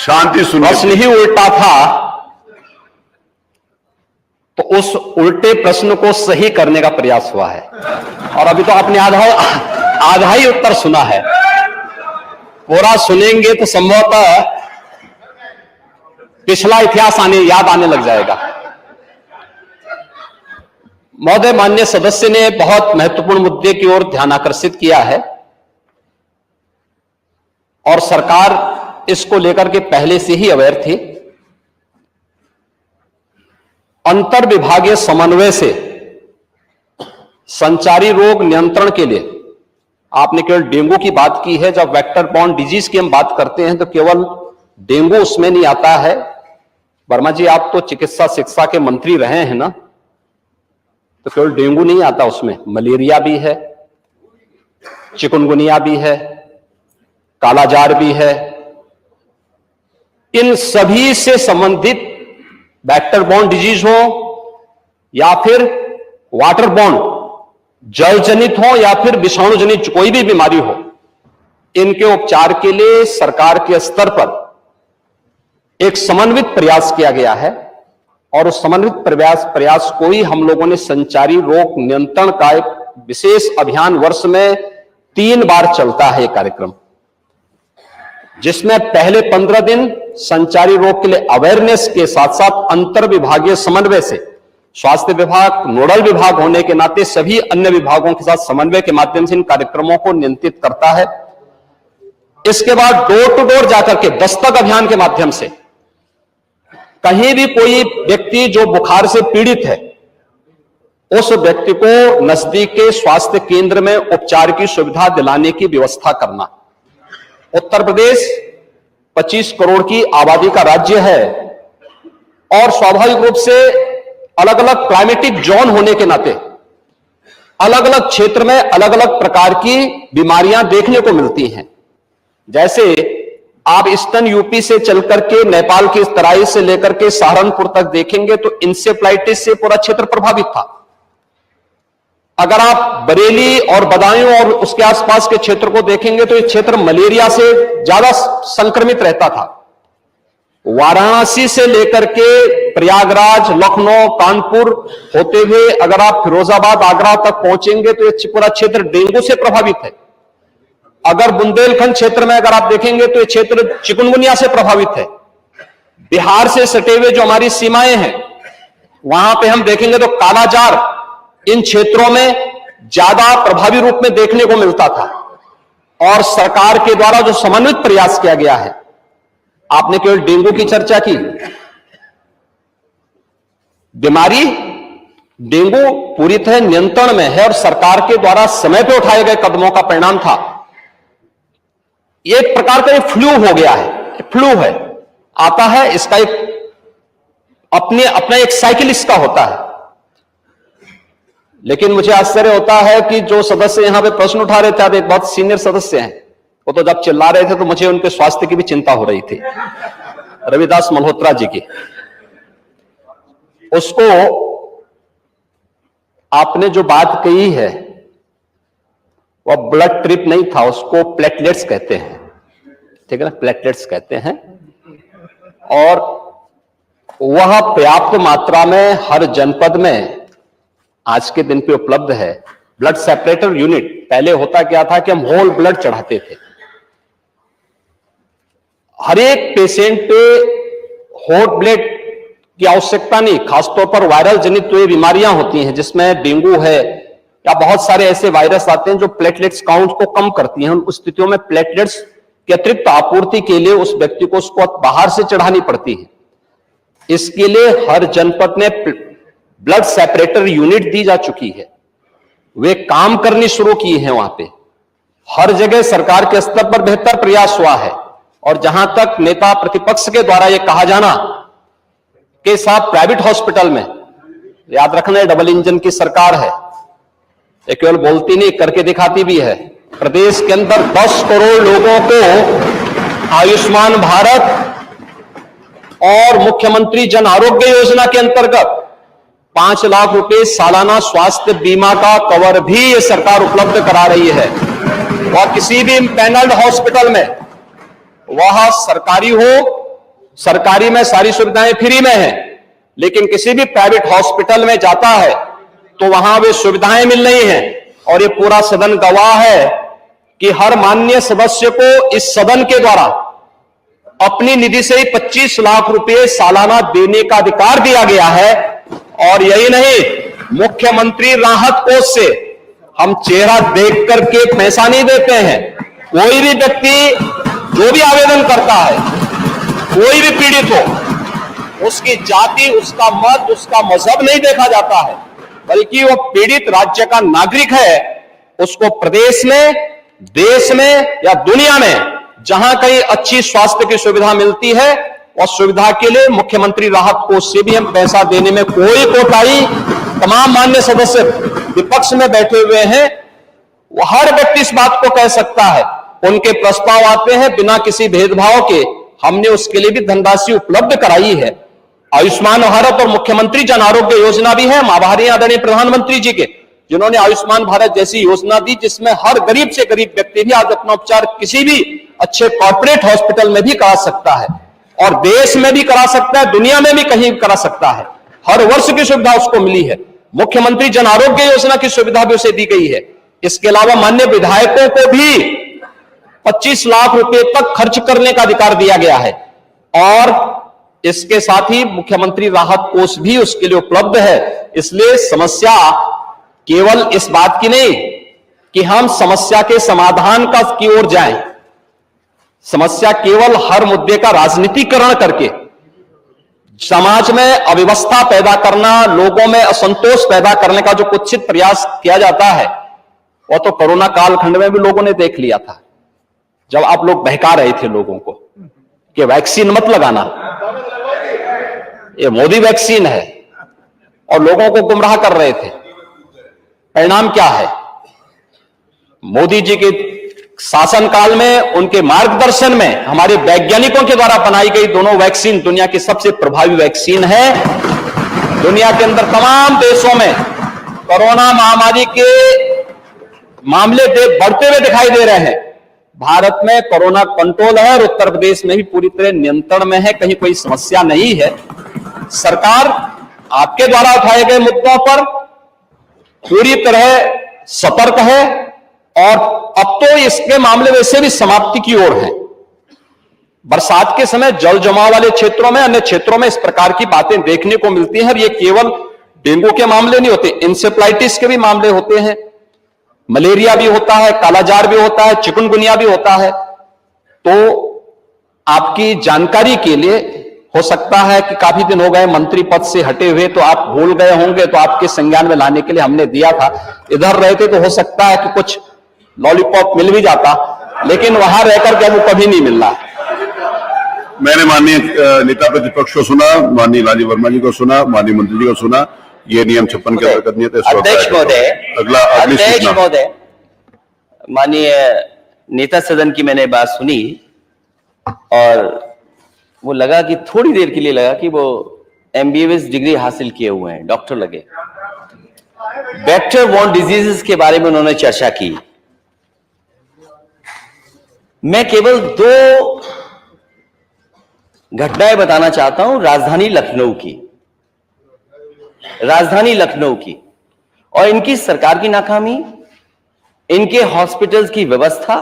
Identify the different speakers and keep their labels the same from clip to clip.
Speaker 1: शांति सुनिए।
Speaker 2: प्रश्न ही उल्टा था, तो उस उल्टे प्रश्न को सही करने का प्रयास हुआ है। और अभी तो आपने आधा ही उत्तर सुना है, पूरा सुनेंगे तो संभवतः पिछला इतिहास याद आने लग जाएगा। महोदय, माननीय सदस्य ने बहुत महत्वपूर्ण मुद्दे की ओर ध्यान आकर्षित किया है और सरकार इसको लेकर के पहले से ही अवेयर थी। अंतर विभागीय समन्वय से संचारी रोग नियंत्रण के लिए, आपने केवल डेंगू की बात की है, जब वेक्टर बॉर्न डिजीज की हम बात करते हैं तो केवल डेंगू उसमें नहीं आता है। वर्मा जी, आप तो चिकित्सा शिक्षा के मंत्री रहे हैं ना, तो केवल डेंगू नहीं आता उसमें, मलेरिया भी है, चिकुनगुनिया भी है, कालाजार भी है। इन सभी से संबंधित वेक्टर बॉर्न डिजीज हो या फिर वाटर बॉर्न, जल जनित हो या फिर विषाणु जनित कोई भी बीमारी हो, इनके उपचार के लिए सरकार के स्तर पर एक समन्वित प्रयास किया गया है। और उस समन्वित प्रयास को ही हम लोगों ने संचारी रोग नियंत्रण का एक विशेष अभियान, वर्ष में 3 बार चलता है ये कार्यक्रम, जिसमें पहले 15 दिन संचारी रोग के लिए अवेयरनेस के साथ साथ अंतर विभागीय समन्वय से स्वास्थ्य विभाग नोडल विभाग होने के नाते सभी अन्य विभागों के साथ समन्वय के माध्यम से इन कार्यक्रमों को नियंत्रित करता है। इसके बाद डोर टू डोर जाकर के दस्तक अभियान के माध्यम से कहीं भी कोई व्यक्ति जो बुखार से पीड़ित है, उस व्यक्ति को नजदीक के स्वास्थ्य केंद्र में उपचार की सुविधा दिलाने की व्यवस्था करना। उत्तर प्रदेश 25 करोड़ की आबादी का राज्य है और स्वाभाविक रूप से अलग अलग क्लाइमेटिक जोन होने के नाते अलग अलग क्षेत्र में अलग अलग प्रकार की बीमारियां देखने को मिलती हैं। जैसे आप ईस्टर्न यूपी से चल करके नेपाल की तराई से लेकर के सहारनपुर तक देखेंगे तो इंसेफ्लाइटिस से पूरा क्षेत्र प्रभावित था। अगर आप बरेली और बदायूं और उसके आसपास के क्षेत्र को देखेंगे तो ये क्षेत्र मलेरिया से ज्यादा संक्रमित रहता था। वाराणसी से लेकर के प्रयागराज, लखनऊ, कानपुर होते हुए अगर आप फिरोजाबाद, आगरा तक पहुंचेंगे तो ये पूरा क्षेत्र डेंगू से प्रभावित है। अगर बुंदेलखंड क्षेत्र में अगर आप देखेंगे तो ये क्षेत्र चिकुनगुनिया से प्रभावित है। बिहार से सटे हुए जो हमारी सीमाएं हैं वहां पे हम देखेंगे तो कालाजार इन क्षेत्रों में ज्यादा प्रभावी रूप में देखने को मिलता था। और सरकार के द्वारा जो समन्वित प्रयास किया गया है, आपने केवल डेंगू की चर्चा की, बीमारी डेंगू पूरी तरह नियंत्रण में है और सरकार के द्वारा समय पर उठाए गए कदमों का परिणाम था। ये एक प्रकार का फ्लू हो गया है, फ्लू है, आता है, इसका एक अपना एक साइकिल इसका होता है। लेकिन मुझे आश्चर्य होता है कि जो सदस्य यहां पे प्रश्न उठा रहे थे, एक बहुत सीनियर सदस्य हैं, वो तो जब चिल्ला रहे थे तो मुझे उनके स्वास्थ्य की भी चिंता हो रही थी, रविदास मल्होत्रा जी की। उसको आपने जो बात कही है वह ब्लड ट्रिप नहीं था, उसको प्लेटलेट्स कहते हैं, ठीक है ना, प्लेटलेट्स कहते हैं। और वह पर्याप्त मात्रा में हर जनपद में आज के दिन पे उपलब्ध है। ब्लड सेपरेटर यूनिट, पहले होता क्या था कि हम होल ब्लड चढ़ाते थे। हर एक पेशेंट पे होल ब्लड की आवश्यकता नहीं, खासतौर पर वायरल जनित जो बीमारियां होती हैं जिसमें डेंगू है या बहुत सारे ऐसे वायरस आते हैं जो प्लेटलेट्स काउंट को कम करती हैं। उन स्थितियों में प्लेटलेट्स की अतिरिक्त आपूर्ति के लिए उस व्यक्ति को उसको बाहर से चढ़ानी पड़ती है। इसके लिए हर जनपद में ब्लड सेपरेटर यूनिट दी जा चुकी है, वे काम करनी शुरू की है। वहां पे हर जगह सरकार के स्तर पर बेहतर प्रयास हुआ है। और जहां तक नेता प्रतिपक्ष के द्वारा यह कहा जाना कि साहब प्राइवेट हॉस्पिटल में, याद रखना डबल इंजन की सरकार है, ये केवल बोलती नहीं करके दिखाती भी है। प्रदेश के अंदर 10 करोड़ लोगों को आयुष्मान भारत और मुख्यमंत्री जन आरोग्य योजना के अंतर्गत 5 लाख रुपए सालाना स्वास्थ्य बीमा का कवर भी ये सरकार उपलब्ध करा रही है। और किसी भी पैनल्ड हॉस्पिटल में, वह सरकारी हो सरकारी में सारी सुविधाएं फ्री में हैं, लेकिन किसी भी प्राइवेट हॉस्पिटल में जाता है तो वहां वे सुविधाएं मिल रही हैं। और ये पूरा सदन गवाह है कि हर माननीय सदस्य को इस सदन के द्वारा अपनी निधि से ही 25 लाख रुपए सालाना देने का अधिकार दिया गया है। और यही नहीं, मुख्यमंत्री राहत कोष से हम चेहरा देख करके पैसा नहीं देते हैं। कोई भी व्यक्ति जो भी आवेदन करता है, कोई भी पीड़ित हो, उसकी जाति, उसका मत, उसका मजहब नहीं देखा जाता है, बल्कि वो पीड़ित राज्य का नागरिक है। उसको प्रदेश में, देश में या दुनिया में जहां कहीं अच्छी स्वास्थ्य की सुविधा मिलती है, और सुविधा के लिए मुख्यमंत्री राहत कोष से भी हम पैसा देने में कोई कोताही, तमाम मान्य सदस्य विपक्ष में बैठे हुए हैं, वो हर व्यक्ति इस बात को कह सकता है। उनके प्रस्ताव आते हैं बिना किसी भेदभाव के, हमने उसके लिए भी धनराशि उपलब्ध कराई है। आयुष्मान भारत और मुख्यमंत्री जन आरोग्य योजना भी है, आभारी आदरणीय प्रधानमंत्री जी के, जिन्होंने आयुष्मान भारत जैसी योजना दी, जिसमें हर गरीब से गरीब व्यक्ति भी आज अपना उपचार किसी भी अच्छे कॉर्पोरेट हॉस्पिटल में भी करा सकता है, और देश में भी करा सकता है, दुनिया में भी कहीं करा सकता है। हर वर्ष की सुविधा उसको मिली है। मुख्यमंत्री जन आरोग्य योजना की सुविधा भी उसे दी गई है। इसके अलावा माननीय विधायकों को भी 25 लाख रुपए तक खर्च करने का अधिकार दिया गया है, और इसके साथ ही मुख्यमंत्री राहत कोष भी उसके लिए उपलब्ध है। इसलिए समस्या केवल इस बात की नहीं कि हम समस्या के समाधान की ओर जाएं, समस्या केवल हर मुद्दे का राजनीतिकरण करके समाज में अव्यवस्था पैदा करना, लोगों में असंतोष पैदा करने का जो कुत्सित प्रयास किया जाता है, वो तो कोरोना कालखंड में भी लोगों ने देख लिया था, जब आप लोग बहका रहे थे लोगों को कि वैक्सीन मत लगाना, ये मोदी वैक्सीन है, और लोगों को गुमराह कर रहे थे। परिणाम क्या है? मोदी जी के शासनकाल में, उनके मार्गदर्शन में हमारे वैज्ञानिकों के द्वारा बनाई गई दोनों वैक्सीन दुनिया की सबसे प्रभावी वैक्सीन है। दुनिया के अंदर तमाम देशों में कोरोना महामारी के मामले बढ़ते हुए दिखाई दे रहे हैं। भारत में कोरोना कंट्रोल है, और उत्तर प्रदेश में भी पूरी तरह नियंत्रण में है, कहीं कोई समस्या नहीं है। सरकार आपके द्वारा उठाए गए मुद्दों पर पूरी तरह सतर्क है, और अब तो इसके मामले वैसे भी समाप्ति की ओर है। बरसात के समय जल जमाव वाले क्षेत्रों में, अन्य क्षेत्रों में इस प्रकार की बातें देखने को मिलती हैं, और ये केवल डेंगू के मामले नहीं होते, इंसेफ्लाइटिस के भी मामले होते हैं, मलेरिया भी होता है, कालाजार भी होता है, चिकनगुनिया भी होता है। तो आपकी जानकारी के लिए, हो सकता है कि काफी दिन हो गए मंत्री पद से हटे हुए, तो आप भूल गए होंगे, तो आपके संज्ञान में लाने के लिए हमने दिया था। इधर रहते तो हो सकता है कि कुछ लॉलीपॉप मिल भी जाता, लेकिन वहां रहकर के वो कभी नहीं मिल रहा।
Speaker 1: मैंने माननीय नेता प्रतिपक्ष को सुना, माननीय राजीव वर्मा जी को सुना, माननीय मंत्री जी को सुना। ये नियम 56 के अंतर्गत नहीं है।
Speaker 3: अध्यक्ष महोदय,
Speaker 1: अध्यक्ष
Speaker 3: महोदय, माननीय नेता सदन की मैंने बात सुनी, और वो लगा कि थोड़ी देर के लिए लगा कि वो MBBS डिग्री हासिल किए हुए हैं, डॉक्टर लगे। वेक्टर बॉर्न डिजीजेस के बारे में उन्होंने चर्चा की। मैं केवल 2 घटनाएं बताना चाहता हूं राजधानी लखनऊ की, और इनकी सरकार की नाकामी, इनके हॉस्पिटल्स की व्यवस्था,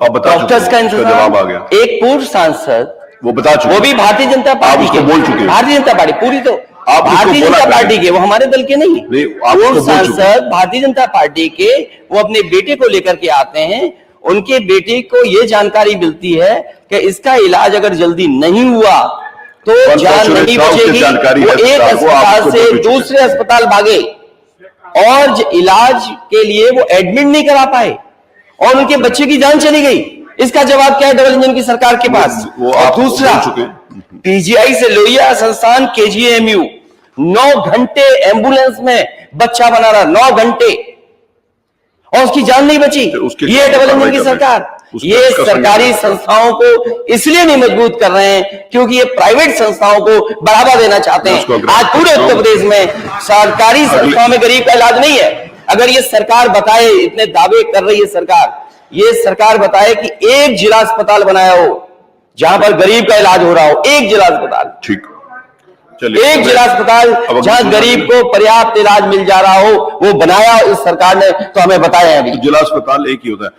Speaker 3: डॉक्टर्स का इंतजाम। एक पूर्व सांसद,
Speaker 1: वो बता चुके,
Speaker 3: वो भी भारतीय जनता पार्टी के,
Speaker 1: बोल चुके,
Speaker 3: भारतीय जनता पार्टी पूरी, तो भारतीय जनता पार्टी के, वो हमारे दल के नहीं, पूर्व सांसद भारतीय जनता पार्टी के, वो अपने बेटे को लेकर के आते हैं। उनके बेटे को ये जानकारी मिलती है कि इसका इलाज अगर जल्दी नहीं हुआ तो जान नहीं बचेगी। वो एक अस्पताल से दूसरे अस्पताल भागे, और इलाज के लिए वो एडमिट नहीं करा पाए, और उनके बच्चे की जान चली गई। इसका जवाब क्या है डबल इंजन की सरकार के पास? और दूसरा, PGI से लोहिया संस्थान KGMU 9 घंटे एम्बुलेंस में बच्चा बना रहा, 9 घंटे, और उसकी जान नहीं बची। ये डबल इंजन की सरकार। ये सरकारी संस्थाओं को इसलिए नहीं मजबूत कर रहे हैं क्योंकि ये प्राइवेट संस्थाओं को बढ़ावा देना चाहते हैं। आज पूरे उत्तर प्रदेश में सरकारी संस्थाओं में गरीब का इलाज नहीं है। अगर ये सरकार बताए, इतने दावे कर रही है सरकार, ये सरकार बताए कि एक जिला अस्पताल बनाया हो जहां पर गरीब का इलाज हो रहा हो, एक जिला अस्पताल,
Speaker 1: ठीक, चलिए
Speaker 3: एक जिला अस्पताल
Speaker 1: अब
Speaker 3: जहां गरीब को पर्याप्त इलाज मिल जा रहा हो, वो बनाया इस सरकार ने, तो हमें बताया अभी।
Speaker 1: जिला अस्पताल एक ही होता है।